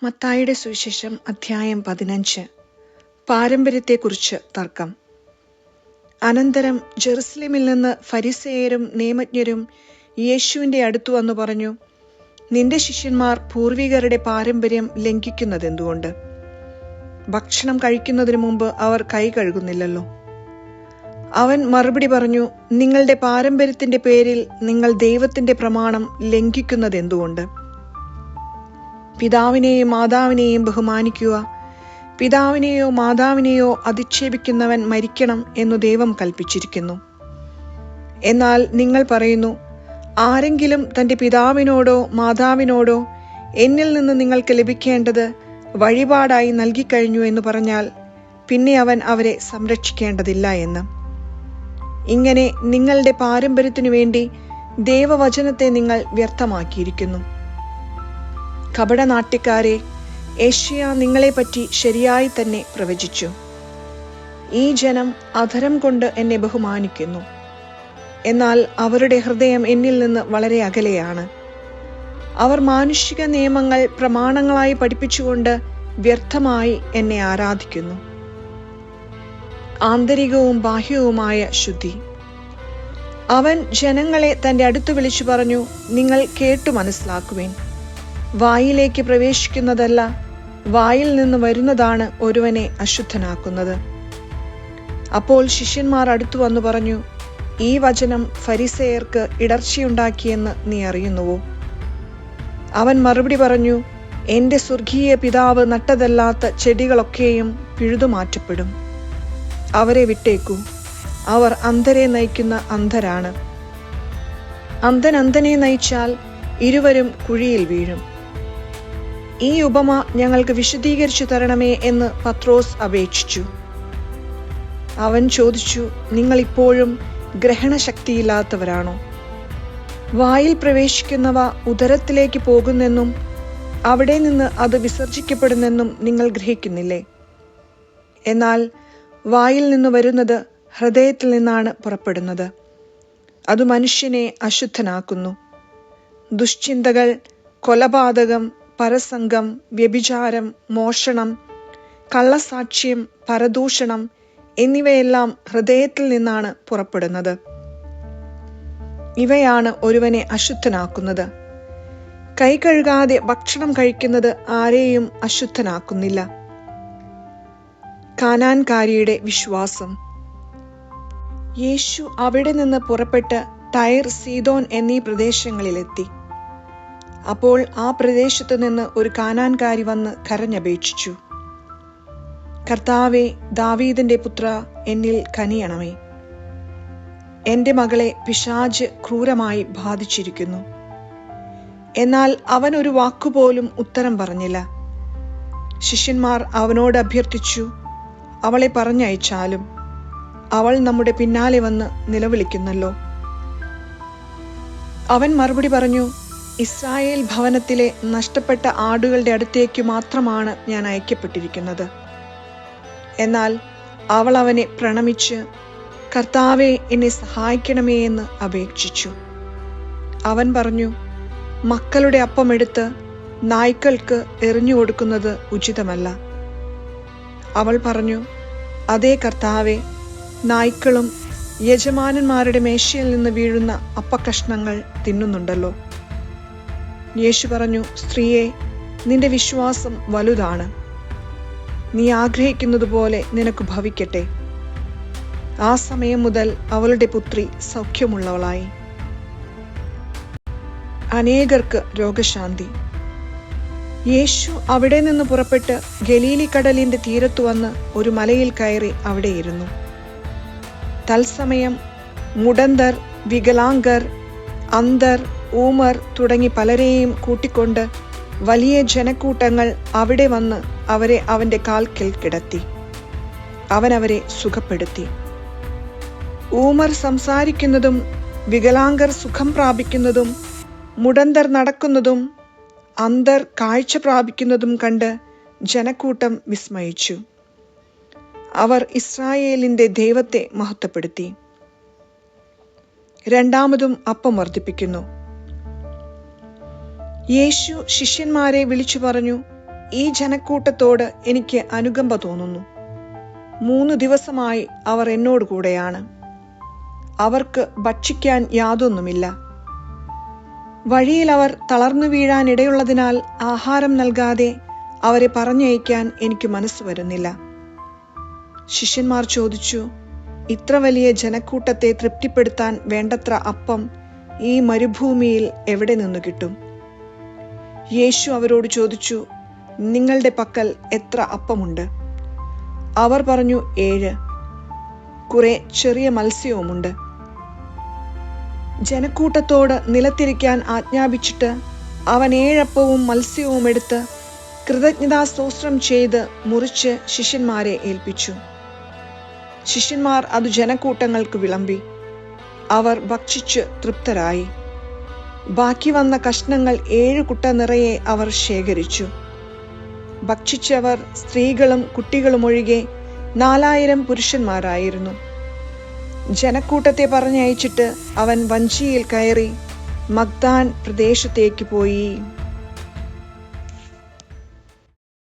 മത്തായിയുടെ സുവിശേഷം അധ്യായം 15. പാരമ്പര്യത്തെക്കുറിച്ച് തർക്കം. അനന്തരം ജെറുസലേമിൽ നിന്ന് ഫരിസേയരും നിയമജ്ഞരും യേശുവിൻ്റെ അടുത്തു വന്നു പറഞ്ഞു, നിന്റെ ശിഷ്യന്മാർ പൂർവികരുടെ പാരമ്പര്യം ലംഘിക്കുന്നതെന്തുകൊണ്ട്? ഭക്ഷണം കഴിക്കുന്നതിനു മുമ്പ് അവർ കൈ കഴുകുന്നില്ലല്ലോ. അവൻ മറുപടി പറഞ്ഞു, നിങ്ങളുടെ പാരമ്പര്യത്തിന്റെ പേരിൽ നിങ്ങൾ ദൈവത്തിന്റെ പ്രമാണം ലംഘിക്കുന്നതെന്തുകൊണ്ട്? പിതാവിനെയും മാതാവിനെയും ബഹുമാനിക്കുക, പിതാവിനെയോ മാതാവിനെയോ അധിക്ഷേപിക്കുന്നവൻ മരിക്കണം എന്നു ദൈവം കൽപ്പിച്ചിരിക്കുന്നു. എന്നാൽ നിങ്ങൾ പറയുന്നു, ആരെങ്കിലും തൻ്റെ പിതാവിനോടോ മാതാവിനോടോ എന്നിൽ നിന്ന് നിങ്ങൾക്ക് ലഭിക്കേണ്ടത് വഴിപാടായി നൽകിക്കഴിഞ്ഞു എന്ന് പറഞ്ഞാൽ പിന്നെ അവൻ അവരെ സംരക്ഷിക്കേണ്ടതില്ല എന്ന്. ഇങ്ങനെ നിങ്ങളുടെ പാരമ്പര്യത്തിനു വേണ്ടി ദൈവവചനത്തെ നിങ്ങൾ വ്യർത്ഥമാക്കിയിരിക്കുന്നു. കപടനാട്യക്കാരെ, യെശയ്യാ നിങ്ങളെപ്പറ്റി ശരിയായി തന്നെ പ്രവചിച്ചു. ഈ ജനം അധരം കൊണ്ട് എന്നെ ബഹുമാനിക്കുന്നു, എന്നാൽ അവരുടെ ഹൃദയം എന്നിൽ നിന്ന് വളരെ അകലെയാണ്. അവർ മാനുഷിക നിയമങ്ങൾ പ്രമാണങ്ങളായി പഠിപ്പിച്ചുകൊണ്ട് വ്യർത്ഥമായി എന്നെ ആരാധിക്കുന്നു. ആന്തരികവും ബാഹ്യവുമായ ശുദ്ധി. അവൻ ജനങ്ങളെ തൻ്റെ അടുത്ത് വിളിച്ചു പറഞ്ഞു, നിങ്ങൾ കേട്ടു മനസ്സിലാക്കുവിൻ. വായിലേക്ക് പ്രവേശിക്കുന്നതല്ല, വായിൽ നിന്ന് വരുന്നതാണ് ഒരുവനെ അശുദ്ധനാക്കുന്നത്. അപ്പോൾ ശിഷ്യന്മാർ അടുത്തു വന്നു പറഞ്ഞു, ഈ വചനം ഫരിസേയർക്ക് ഇടർച്ചയുണ്ടാക്കിയെന്ന് നീ അറിയുന്നുവോ? അവൻ മറുപടി പറഞ്ഞു, എൻ്റെ സ്വർഗീയ പിതാവ് നട്ടതല്ലാത്ത ചെടികളൊക്കെയും പിഴുതുമാറ്റപ്പെടും. അവരെ വിട്ടേക്കൂ, അവർ അന്ധരെ നയിക്കുന്ന അന്ധരാണ്. അന്ധൻ അന്ധനെ നയിച്ചാൽ ഇരുവരും കുഴിയിൽ വീഴും. ഈ ഉപമ ഞങ്ങൾക്ക് വിശദീകരിച്ചു തരണമേ എന്ന് പത്രോസ് അപേക്ഷിച്ചു. അവൻ ചോദിച്ചു, നിങ്ങൾ ഇപ്പോഴും ഗ്രഹണശക്തിയില്ലാത്തവരാണോ? വായിൽ പ്രവേശിക്കുന്നവ ഉദരത്തിലേക്ക് പോകുന്നെന്നും അവിടെ നിന്ന് അത് വിസർജിക്കപ്പെടുന്നെന്നും നിങ്ങൾ ഗ്രഹിക്കുന്നില്ലേ? എന്നാൽ വായിൽ നിന്ന് വരുന്നത് ഹൃദയത്തിൽ നിന്നാണ് പുറപ്പെടുന്നത്. അത് മനുഷ്യനെ അശുദ്ധനാക്കുന്നു. ദുശ്ചിന്തകൾ, കൊലപാതകം, പരസംഗം, വ്യഭിചാരം, മോഷണം, കള്ളസാക്ഷ്യം, പരദൂഷണം എന്നിവയെല്ലാം ഹൃദയത്തിൽ നിന്നാണ് പുറപ്പെടുന്നത്. ഇവയാണ് ഒരുവനെ അശുദ്ധനാക്കുന്നത്. കൈ കഴുകാതെ ഭക്ഷണം കഴിക്കുന്നത് ആരെയും അശുദ്ധനാക്കുന്നില്ല. കാനാൻകാരിയുടെ വിശ്വാസം. യേശു അവിടെ നിന്ന് പുറപ്പെട്ട് ടൈർ, സീദോൻ എന്നീ പ്രദേശങ്ങളിലെത്തി. അപ്പോൾ ആ പ്രദേശത്തു നിന്ന് ഒരു കാനാൻകാരി വന്ന് കരഞ്ഞപേക്ഷിച്ചു, കർത്താവേ, ദാവീദിന്റെ പുത്ര, എന്നിൽ കനിയണമേ. എൻ്റെ മകളെ പിശാച് ക്രൂരമായി ബാധിച്ചിരിക്കുന്നു. എന്നാൽ അവൻ ഒരു വാക്കുപോലും ഉത്തരം പറഞ്ഞില്ല. ശിഷ്യന്മാർ അവനോട് അഭ്യർത്ഥിച്ചു, അവളെ പറഞ്ഞയച്ചാലും. അവൾ നമ്മുടെ പിന്നാലെ വന്ന് നിലവിളിക്കുന്നല്ലോ. അവൻ മറുപടി പറഞ്ഞു, ഇസ്രായേൽ ഭവനത്തിലെ നഷ്ടപ്പെട്ട ആടുകളുടെ അടുത്തേക്ക് മാത്രമാണ് ഞാൻ അയക്കപ്പെട്ടിരിക്കുന്നത്. എന്നാൽ അവൾ അവനെ പ്രണമിച്ച്, കർത്താവേ, എന്നെ സഹായിക്കണമേ എന്ന് അപേക്ഷിച്ചു. അവൻ പറഞ്ഞു, മക്കളുടെ അപ്പം എടുത്ത് നായ്ക്കൾക്ക് എറിഞ്ഞു കൊടുക്കുന്നത് ഉചിതമല്ല. അവൾ പറഞ്ഞു, അതേ കർത്താവേ, നായ്ക്കളും യജമാനന്മാരുടെ മേശയിൽ നിന്ന് വീഴുന്ന അപ്പക്കഷ്ണങ്ങൾ തിന്നുന്നുണ്ടല്ലോ. യേശു പറഞ്ഞു, സ്ത്രീയെ, നിന്റെ വിശ്വാസം വലുതാണ്. നീ ആഗ്രഹിക്കുന്നതുപോലെ നിനക്ക് ഭവിക്കട്ടെ. ആ സമയം മുതൽ അവളുടെ പുത്രി സൗഖ്യമുള്ളവളായി. അനേകർക്ക് രോഗശാന്തി. യേശു അവിടെ നിന്ന് പുറപ്പെട്ട് ഗലീലി കടലിന്റെ തീരത്തു വന്ന് ഒരു മലയിൽ കയറി അവിടെയിരുന്നു. തത്സമയം മുടന്തർ, വികലാംഗർ, അന്ധർ, ഊമർ തുടങ്ങി പലരെയും കൂട്ടിക്കൊണ്ട് വലിയ ജനക്കൂട്ടങ്ങൾ അവിടെ വന്ന് അവരെ അവൻ്റെ കാൽക്കൽ കിടത്തി. അവൻ അവരെ സുഖപ്പെടുത്തി. ഊമർ സംസാരിക്കുന്നതും വികലാംഗർ സുഖം പ്രാപിക്കുന്നതും മുടന്തർ നടക്കുന്നതും അന്ധർ കാഴ്ച പ്രാപിക്കുന്നതും കണ്ട് ജനക്കൂട്ടം വിസ്മയിച്ചു. അവർ ഇസ്രായേലിന്റെ ദൈവത്തെ മഹത്വപ്പെടുത്തി. രണ്ടാമതും അപ്പം വർദ്ധിപ്പിക്കുന്നു. യേശു ശിഷ്യന്മാരെ വിളിച്ചു പറഞ്ഞു, ഈ ജനക്കൂട്ടത്തോട് എനിക്ക് അനുകമ്പ തോന്നുന്നു. 3 ദിവസമായി അവർ എന്നോട് കൂടെയാണ്. അവർക്ക് ഭക്ഷിക്കാൻ യാതൊന്നുമില്ല. വഴിയിൽ അവർ തളർന്നു വീഴാൻ ഇടയുള്ളതിനാൽ ആഹാരം നൽകാതെ അവരെ പറഞ്ഞയക്കാൻ എനിക്ക് മനസ്സ് വരുന്നില്ല. ശിഷ്യന്മാർ ചോദിച്ചു, ഇത്ര വലിയ ജനക്കൂട്ടത്തെ തൃപ്തിപ്പെടുത്താൻ വേണ്ടത്ര അപ്പം ഈ മരുഭൂമിയിൽ എവിടെ നിന്നു കിട്ടും? യേശു അവരോട് ചോദിച്ചു, നിങ്ങളുടെ പക്കൽ എത്ര അപ്പമുണ്ട്? അവർ പറഞ്ഞു, 7. കുറെ ചെറിയ മത്സ്യവുമുണ്ട്. ജനക്കൂട്ടത്തോട് നിലത്തിരിക്കാൻ ആജ്ഞാപിച്ചിട്ട് അവൻ 7 അപ്പവും മത്സ്യവും എടുത്ത് കൃതജ്ഞതാസ്തോത്രം ചെയ്ത് മുറിച്ച് ശിഷ്യന്മാരെ ഏൽപ്പിച്ചു. ശിഷ്യന്മാർ അത് ജനക്കൂട്ടങ്ങൾക്ക് വിളമ്പി. അവർ ഭക്ഷിച്ച് തൃപ്തരായി. ബാക്കി വന്ന കഷ്ണങ്ങൾ 7 കുട്ട നിറയെ അവർ ശേഖരിച്ചു. ഭക്ഷിച്ചവർ സ്ത്രീകളും കുട്ടികളും ഒഴികെ 4000 പുരുഷന്മാരായിരുന്നു. ജനക്കൂട്ടത്തെ പറഞ്ഞയച്ചിട്ട് അവൻ വഞ്ചിയിൽ കയറി മഗ്ദാൻ പ്രദേശത്തേക്ക് പോയി.